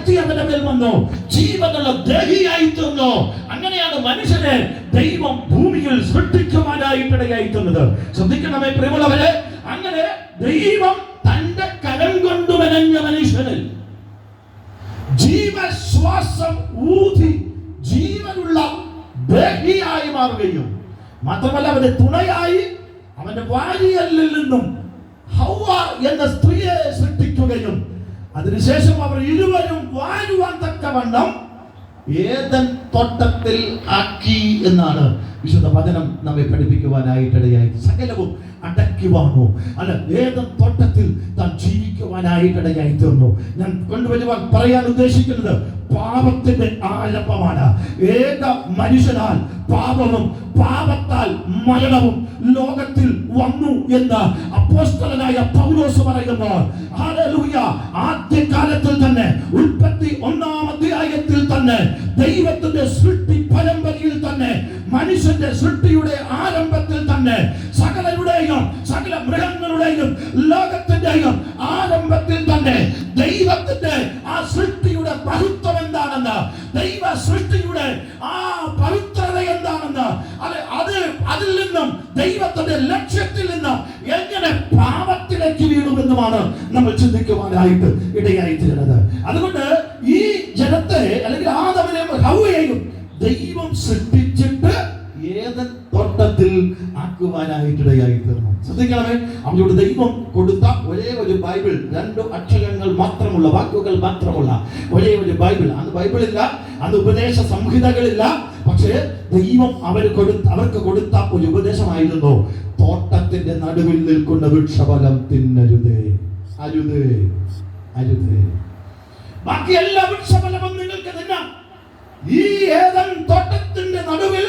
ശക്തി അവന്റെ മേൽ വന്നു, ജീവനുള്ള ദേഹിയായി തീർന്നു. അങ്ങനെയാണ് മനുഷ്യനെ ദൈവം ഭൂമിയിൽ സൃഷ്ടിക്കുവാനായിട്ടിടയായി തീർന്നത്. ശ്രദ്ധിക്കണമേ പ്രിയമുള്ളവരെ, അങ്ങനെ ദൈവം തന്റെ കരം കൊണ്ട് മെനഞ്ഞ മനുഷ്യനിൽ ജീവശ്വാസം ഊതി ജീവനുള്ള ദേഹിയായി മാറുകയും മാത്രമല്ല അവന്റെ തുണയായി അവന്റെ വാരിയലിൽ നിന്നും ഹൗവ എന്ന സ്ത്രീയെ സൃഷ്ടിക്കുകയും അതിനുശേഷം അവർ ഇരുവരും വാഴുവാൻ തക്കവണ്ണം ഏദൻ തോട്ടത്തിൽ ആക്കി എന്നാണ് വിശുദ്ധ വചനം നമ്മെ പഠിപ്പിക്കുവാനായിട്ടിടയായി. സകലവും അടയ്ക്കുവാനോ അല്ല, ഏദൻ തോട്ടത്തിൽ താൻ ജീവിക്കുവാനായിട്ടിടയായി തീർന്നു. ഞാൻ കൊണ്ടുവരുവാൻ പറയാൻ ഉദ്ദേശിക്കുന്നത് പാപത്തിന്റെ ആരംഭമാണ്. ഏക മനുഷ്യനാൽ പാപവും പാപത്താൽ മരണവും ലോകത്തിൽ വന്നു എന്ന് അപ്പോസ്തലനായ പൗലോസ് പറയുന്നു. ഹല്ലേലൂയ. ആദ്യകാലത്തിൽ തന്നെ ഉൽപ്പത്തി 1-ാം അധ്യായത്തിൽ തന്നെ ദൈവത്തിന്റെ സൃഷ്ടി പരമ്പരയിൽ തന്നെ മനുഷ്യന്റെ സൃഷ്ടിയുടെ ആരംഭത്തിൽ തന്നെ സകലരുടെയും സകല മൃഗങ്ങളുടെയും ലോകത്തിന്റെയും ആരംഭത്തിൽ തന്നെ ദൈവത്തിന്റെ ആ സൃഷ്ടിയുടെ മഹത്വം എന്താണെന്ന്, ദൈവ സൃഷ്ടിയുടെ ആ പവിത്രത എന്താണെന്ന്, അതിൽ നിന്നും ദൈവത്തിന്റെ ലക്ഷ്യത്തിൽ നിന്നും എങ്ങനെ പാപത്തിലേക്ക് വീഴുമെന്നുമാണ് നമ്മൾ ചിന്തിക്കുവാനായിട്ട് ഇടയായി തീരുന്നത്. അതുകൊണ്ട് ഈ ജനത്തെ അല്ലെങ്കിൽ ആദമിനെയും ഹവ്വയെയും ദൈവം സൃഷ്ടിച്ചിട്ട് ഏദൻ തോട്ടത്തിൽ ആക്കുവാനായിട്ടിടയായി തീർന്നു. ശ്രദ്ധിക്കണമേ, അവനോട് ദൈവം കൊടുത്ത ഒരേ ഒരു ബൈബിൾ, 2 അക്ഷരങ്ങൾ മാത്രമുള്ള, വാക്കുകൾ മാത്രമുള്ള ഒരേ ഒരു ബൈബിൾ. അന്ന് ബൈബിളില്ല, അന്ന് ഉപദേശ സംഹിതകളില്ല. പക്ഷേ ദൈവം അവർക്ക് കൊടുത്ത ഒരു ഉപദേശമായിരുന്നു, തോട്ടത്തിന്റെ നടുവിൽ നിൽക്കുന്ന വൃക്ഷഫലം തിന്നരുത്, അരുത്, അരുത്. ബാക്കി എല്ലാ വൃക്ഷഫലവും നിങ്ങൾക്ക് തിന്നാം. ഈ ഏദൻ തോട്ടത്തിന്റെ നടുവിൽ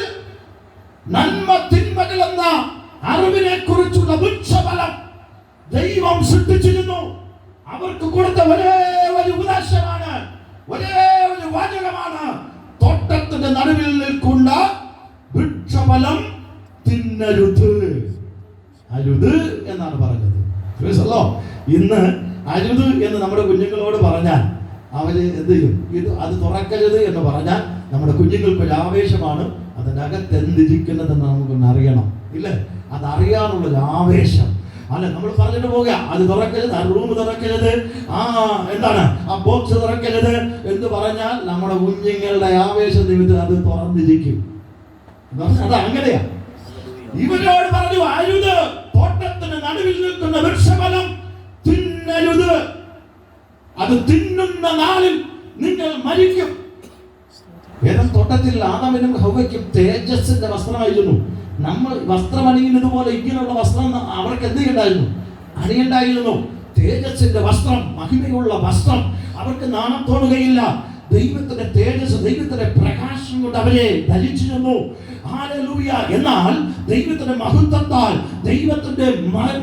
നന്മ തിന്മകൾ എന്ന അറിവിനെ കുറിച്ചുള്ള വൃക്ഷഫലം ദൈവം സൃഷ്ടിച്ചിരുന്നു. അവർക്ക് കൊടുത്ത ഒരേ ഒരു ഉപദേശമാണ്, ഒരേ ഒരു വാചകമാണ്, തോട്ടത്തിന്റെ നടുവിൽ നിൽക്കുന്ന വൃക്ഷഫലം തിന്നരുത്, അരുത് എന്നാണ് പറഞ്ഞത്. ഇന്ന് അരുത് എന്ന് നമ്മുടെ കുഞ്ഞുങ്ങളോട് പറഞ്ഞാൽ അവര് എന്ത് ചെയ്യും? അത് തുറക്കരുത് എന്ന് പറഞ്ഞാൽ നമ്മുടെ കുഞ്ഞുങ്ങൾക്ക് ഒരു ആവേശമാണ്. അതിനകത്ത് എന്തിരിക്കുന്നതെന്ന് നമുക്കൊന്ന് അറിയണം, ഇല്ലേ? അതറിയാനുള്ളൊരു ആവേശം. അല്ല, നമ്മൾ പറഞ്ഞിട്ട് പോകുക, അത് തുറക്കരുത്, ആ റൂം തുറക്കരുത്, എന്താണ് ആ ബോക്സ് തുറക്കരുത് എന്ന് പറഞ്ഞാൽ നമ്മുടെ കുഞ്ഞുങ്ങളുടെ ആവേശ നിമിത്തം അത് തുറന്നിരിക്കും. അത് അങ്ങനെയാ. ഇവരോട് പറഞ്ഞു, അരുത്, തോട്ടത്തിന് നടുവിൽ നിൽക്കുന്ന വൃക്ഷഫലം തിന്നരുത്, അത് തിന്നുന്ന നാളിൽ നിങ്ങൾ മരിക്കും. ഏദൻ തോട്ടത്തിൽ ആദാമിനും ഹവ്വയ്ക്കും തേജസ്സിന്റെ വസ്ത്രമായിരുന്നു. നമ്മൾ വസ്ത്രം അണിയുന്നത് പോലെ ഇങ്ങനെയുള്ള വസ്ത്രം അവർക്ക് എന്ത് ചെയ്യണ്ടായിരുന്നു? അണിയണ്ടായിരുന്നു. തേജസ്സിന്റെ വസ്ത്രം, മഹിമയുള്ള വസ്ത്രം. അവർക്ക് നാണം തോന്നുകയില്ല. ദൈവത്തിന്റെ തേജസ്, ദൈവത്തിന്റെ പ്രകാശം കൊണ്ട് അവരെ ധരിച്ചിരുന്നു. ഹല്ലേലൂയ. എന്നാൽ ദൈവത്തിന്റെ മഹത്വത്താൽ, ദൈവത്തിന്റെ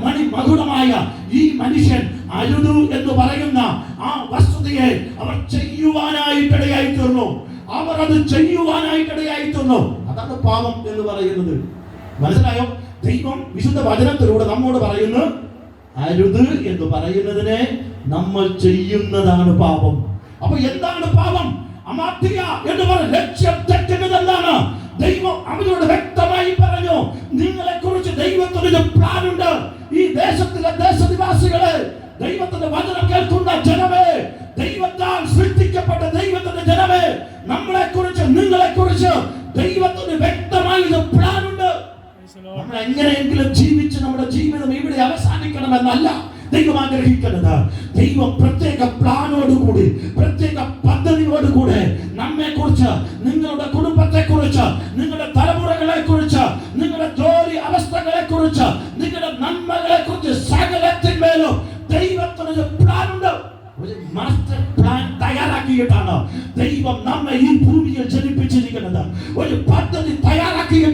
മണിമകുടമായ ഈ മനുഷ്യൻ അരുതു എന്ന് പറയുന്ന ആ വസ്തുതയെ അവർ ചെയ്യുവാനായിട്ടിടയായി തീർന്നു. അവർ അത് ചെയ്യുവാനായിട്ടിടയായി തീർന്നു. അതാണ് പാപം എന്ന് പറയുന്നത്. മനസ്സിലായോ? ദൈവം വിശുദ്ധ വചനത്തിലൂടെ നമ്മോട് പറയുന്നു, അരുത് എന്ന് പറയുന്നതിനെ നമ്മൾ ചെയ്യുന്നതാണ് പാപം. അപ്പൊ എന്താണ് പാപം? അമാത്യ എന്ന് പറഞ്ഞ ലക്ഷ്യം തെറ്റുന്നത് എന്താണ്? ദൈവം അവരോട് വ്യക്തമായി പറഞ്ഞു, നിങ്ങളെ കുറിച്ച് ദൈവത്തിനൊരു പ്ലാൻ ഉണ്ട്. ഈ ദേശത്തിലെ ദേശനിവാസികളെ, ദൈവത്തിന്റെ വചനം കേൾക്കുന്ന ജനമേ, ദൈവത്താൽ സൃഷ്ടിക്കപ്പെട്ട ദൈവത്തിന്റെ ജനമേ, നമ്മളെ കുറിച്ച്, നിങ്ങളെ കുറിച്ച് ദൈവത്തിന് വ്യക്തമായി ഒരു പ്ലാൻ ഉണ്ട്. നമ്മൾ എങ്ങനെയെങ്കിലും ജീവിച്ച് നമ്മുടെ ജീവിതം ഇവിടെ അവസാനിക്കണമെന്നല്ല ദൈവം ആഗ്രഹിക്കുന്നത്. ദൈവം പ്രത്യേക പ്ലാനോടുകൂടി, പ്രത്യേക പദ്ധതിയോടുകൂടെ നമ്മെ കുറിച്ച്, നിങ്ങളുടെ കുടുംബത്തെ കുറിച്ച്, നിങ്ങളുടെ തലമുറകളെ കുറിച്ച്, നിങ്ങളുടെ ജോലി അവസ്ഥകളെ കുറിച്ച്, നിങ്ങളുടെ നന്മകളെ കുറിച്ച് സകലത്തിന്മേലും ദൈവത്തിനൊരു പ്ലാൻ ഉണ്ട്. ഒരു മാസ്റ്റർ പ്ലാൻ തയ്യാറാക്കിയിട്ടാണ് ദൈവം നമ്മെ ഈ ഭൂമിയിൽ ജനിപ്പിച്ചിരിക്കുന്നത്. ഒരു പദ്ധതി തയ്യാറാക്കിയിട്ട്